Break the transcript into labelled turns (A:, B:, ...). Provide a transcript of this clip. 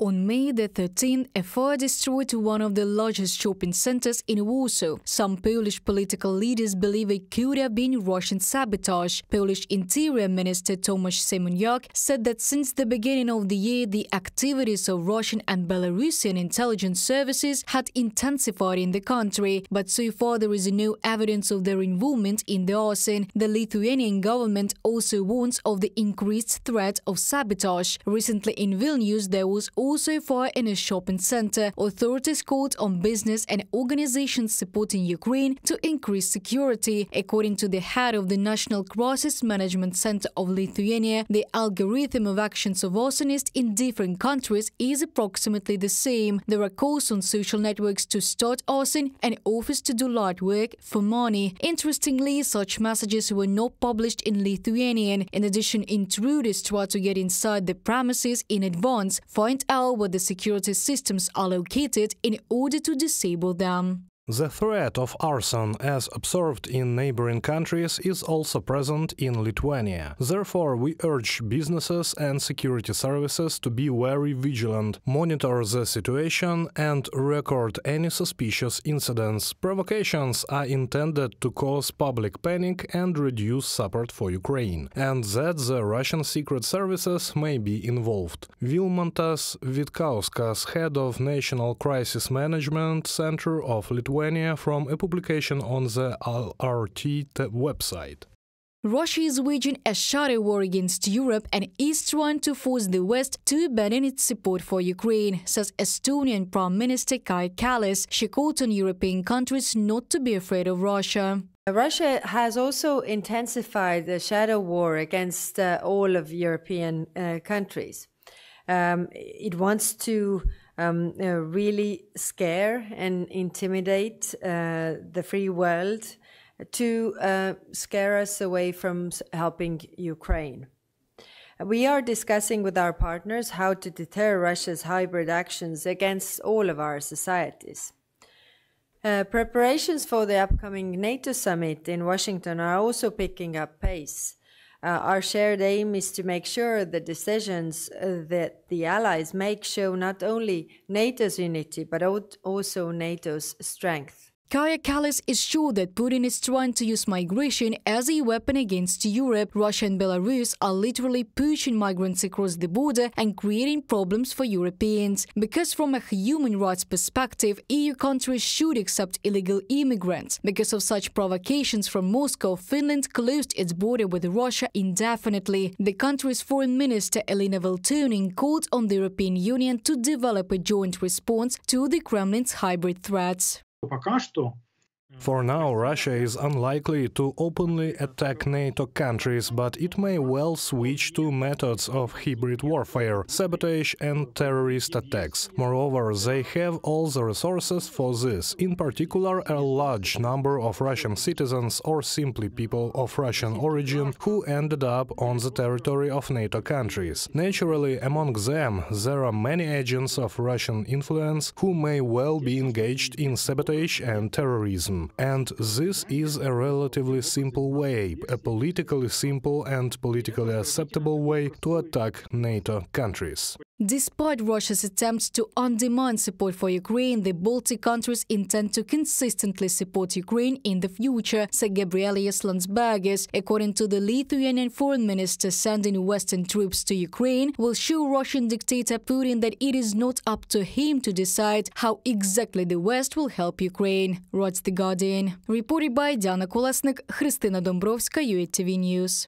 A: On May the 13th, a fire destroyed one of the largest shopping centers in Warsaw. Some Polish political leaders believe it could have been Russian sabotage. Polish Interior Minister Tomasz Siemoniak said that since the beginning of the year, the activities of Russian and Belarusian intelligence services had intensified in the country, but so far there is no evidence of their involvement in the arson. The Lithuanian government also warns of the increased threat of sabotage. Recently in Vilnius, there was also fire in a shopping center. Authorities called on business and organizations supporting Ukraine to increase security. According to the head of the National Crisis Management Center of Lithuania, the algorithm of actions of arsonists in different countries is approximately the same. There are calls on social networks to start arson and offers to do light work for money. Interestingly, such messages were not published in Lithuanian. In addition, intruders try to get inside the premises in advance, find out where the security systems are located in order to disable them.
B: The threat of arson, as observed in neighboring countries, is also present in Lithuania. Therefore, we urge businesses and security services to be very vigilant, monitor the situation and record any suspicious incidents. Provocations are intended to cause public panic and reduce support for Ukraine, and that the Russian secret services may be involved. Vilmantas Vitkauskas, head of National Crisis Management Center of Lithuania, from a publication on the LRT website.
A: Russia is waging a shadow war against Europe and is trying to force the West to abandon its support for Ukraine, says Estonian Prime Minister Kaja Kallas. She called on European countries not to be afraid of Russia.
C: Russia has also intensified the shadow war against all of European countries. It wants to really scare and intimidate the free world, to scare us away from helping Ukraine. We are discussing with our partners how to deter Russia's hybrid actions against all of our societies. Preparations for the upcoming NATO summit in Washington are also picking up pace. Our shared aim is to make sure the decisions that the allies make show not only NATO's unity, but also NATO's strength.
A: Kaja Kallas is sure that Putin is trying to use migration as a weapon against Europe. Russia and Belarus are literally pushing migrants across the border and creating problems for Europeans. Because from a human rights perspective, EU countries should accept illegal immigrants. Because of such provocations from Moscow, Finland closed its border with Russia indefinitely. The country's foreign minister Elina Valtonen called on the European Union to develop a joint response to the Kremlin's hybrid threats.
B: For now, Russia is unlikely to openly attack NATO countries, but it may well switch to methods of hybrid warfare, sabotage and terrorist attacks. Moreover, they have all the resources for this, in particular a large number of Russian citizens or simply people of Russian origin who ended up on the territory of NATO countries. Naturally, among them, there are many agents of Russian influence who may well be engaged in sabotage and terrorism. And this is a relatively simple way, a politically simple and politically acceptable way to attack NATO countries.
A: Despite Russia's attempts to undermine support for Ukraine, the Baltic countries intend to consistently support Ukraine in the future, said Gabrielius Landsbergis. According to the Lithuanian foreign minister, sending Western troops to Ukraine will show Russian dictator Putin that it is not up to him to decide how exactly the West will help Ukraine, writes The Guardian. Reported by Diana Kolesnik, Христина Домбровська, UATV News.